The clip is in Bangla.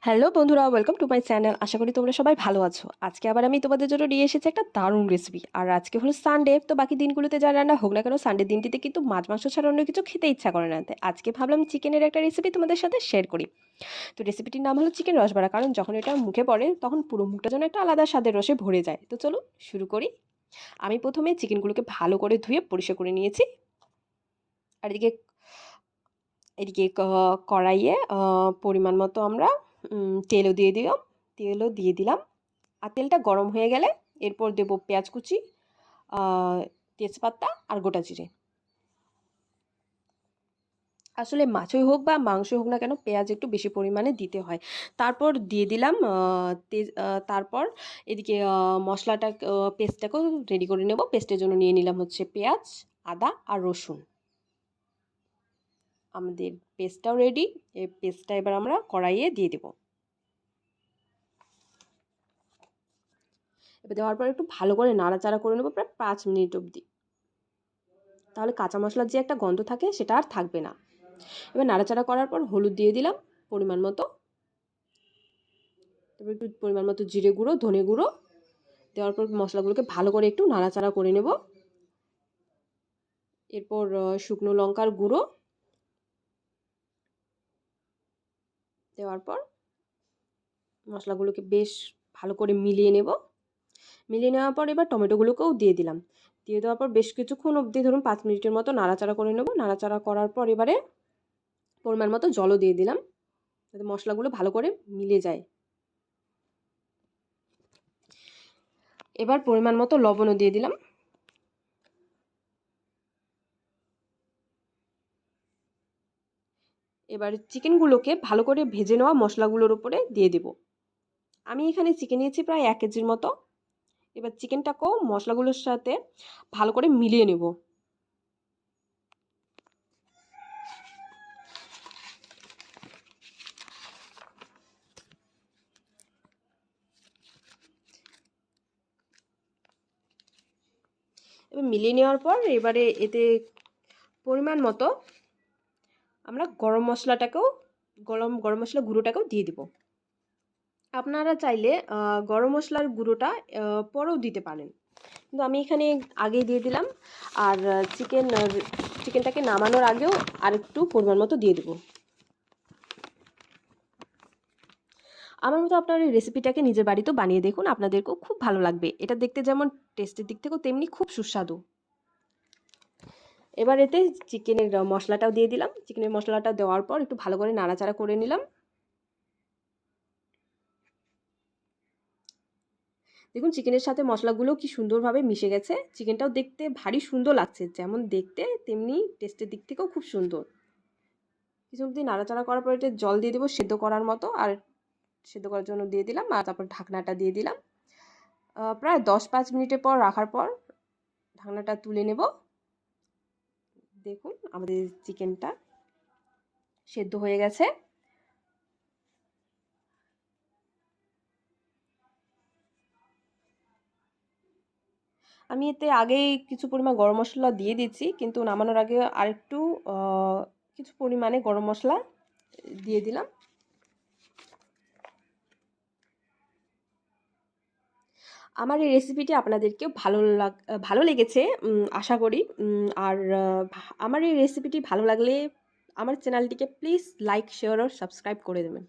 হ্যালো বন্ধুরা, ওয়েলকাম টু মাই চ্যানেল। আশা করি তোমরা সবাই ভালো আছো। আজকে আবার আমি তোমাদের জন্য নিয়ে এসেছি একটা দারুণ রেসিপি। আর আজকে হলো সানডে, তো বাকি দিনগুলোতে যা রান্না হোক না কেন, সানডে দিনটিতে কিন্তু মাছ মাংস ছাড়া অন্য কিছু খেতে ইচ্ছা করে না। তাই আজকে ভাবলাম চিকেনের একটা রেসিপি তোমাদের সাথে শেয়ার করি। তো রেসিপিটির নাম হলো চিকেন রসবড়া, কারণ যখন এটা মুখে পড়ে তখন পুরো মুখটা যেন একটা আলাদা স্বাদের রসে ভরে যায়। তো চলো শুরু করি। আমি প্রথমে চিকেনগুলোকে ভালো করে ধুয়ে পরিষ্কার করে নিয়েছি। আর এদিকে এদিকে কড়াইয়ে পরিমাণ মতো আমরা তেলও দিয়ে দিলাম। আর তেলটা গরম হয়ে গেলে এরপর দেবো পেঁয়াজ কুচি, তেজপাতা আর গোটা জিরে। আসলে মাছই হোক বা মাংসই হোক না কেন, পেঁয়াজ একটু বেশি পরিমাণে দিতে হয়। তারপর দিয়ে দিলাম তারপর এদিকে মশলাটা পেস্টটাকেও রেডি করে নেব। পেস্টের জন্য নিয়ে নিলাম হচ্ছে পেঁয়াজ, আদা আর রসুন। আমাদের পেস্টটাও রেডি। এই পেস্টটা এবার আমরা কড়াইয়ে দিয়ে দেবো। এবার দেওয়ার পর একটু ভালো করে নাড়াচাড়া করে নেবো প্রায় 5 মিনিট অবধি। তাহলে কাঁচা মশলার যে একটা গন্ধ থাকে সেটা আর থাকবে না। এবার নাড়াচাড়া করার পর হলুদ দিয়ে দিলাম পরিমাণ মতো। তারপর একটু পরিমাণ মতো জিরে গুঁড়ো, ধনে গুঁড়ো দেওয়ার পর মশলাগুলোকে ভালো করে একটু নাড়াচাড়া করে নেব। এরপর শুকনো লঙ্কার গুঁড়ো দেওয়ার পর মশলাগুলোকে বেশ ভালো করে মিলিয়ে নেব। মিলিয়ে নেওয়ার পর এবার টমেটোগুলোকেও দিয়ে দিলাম। দিয়ে দেওয়ার পর বেশ কিছুক্ষণ অবধি, ধরুন 5 মিনিটের মতো নাড়াচাড়া করে নেব। নাড়াচাড়া করার পর এবারে পরিমাণ মতো জলও দিয়ে দিলাম, যাতে মশলাগুলো ভালো করে মিলে যায়। এবার পরিমাণ মতো লবণও দিয়ে দিলাম। এবার চিকেনগুলোকে ভালো করে ভেজে নেওয়া মশলাগুলোর উপরে দিয়ে দেব। আমি এখানে চিকেন নিয়েছি প্রায় 1 কেজির মতো। এবার চিকেনটাকেও মশলাগুলোর সাথে ভালো করে মিলিয়ে নেব। এবার মিলিয়ে নেওয়ার পর এবারে এতে পরিমাণ মতো আমরা গরম মশলা গুঁড়োটাকেও দিয়ে দেব। আপনারা চাইলে গরম মশলার গুঁড়োটা পরেও দিতে পারেন, কিন্তু আমি এখানে আগেই দিয়ে দিলাম। আর চিকেনটাকে নামানোর আগেও আরেকটু পরিমাণ মতো দিয়ে দেবো। আমার মতো আপনার এই রেসিপিটাকে নিজের বাড়িতেও বানিয়ে দেখুন, আপনাদেরকেও খুব ভালো লাগবে। এটা দেখতে যেমন টেস্টের দিক থেকেও তেমনি খুব সুস্বাদু। এবার এতে চিকেনের মশলাটাও দিয়ে দিলাম। চিকেনের মশলাটা দেওয়ার পর একটু ভালো করে নাড়াচাড়া করে নিলাম। দেখুন চিকেনের সাথে মশলাগুলো কি সুন্দরভাবে মিশে গেছে। চিকেনটাও দেখতে ভারী সুন্দর লাগছে, যেমন দেখতে তেমনি টেস্টের দিক থেকেও খুব সুন্দর। কিছু অবধি নাড়াচাড়া করার পর এটা জল দিয়ে দেবো সেদ্ধ করার মতো। আর সেদ্ধ করার জন্য দিয়ে দিলাম, আর তারপর ঢাকনাটা দিয়ে দিলাম। প্রায় 10-5 মিনিটের পর রাখার পর ঢাকনাটা তুলে নেব। দেখুন আমাদের চিকেনটা সেদ্ধ হয়ে গেছে। আমি এতে আগেই কিছু পরিমাণ গরম মশলা দিয়ে দিচ্ছি, কিন্তু নামানোর আগে আরেকটু কিছু পরিমাণে গরম মশলা দিয়ে দিলাম। আমার এই রেসিপিটি আপনাদেরকে ভালো লেগেছে আশা করি। আর আমার এই রেসিপিটি ভালো লাগলে আমার চ্যানেলটিকে প্লিজ লাইক, শেয়ার আর সাবস্ক্রাইব করে দেবেন।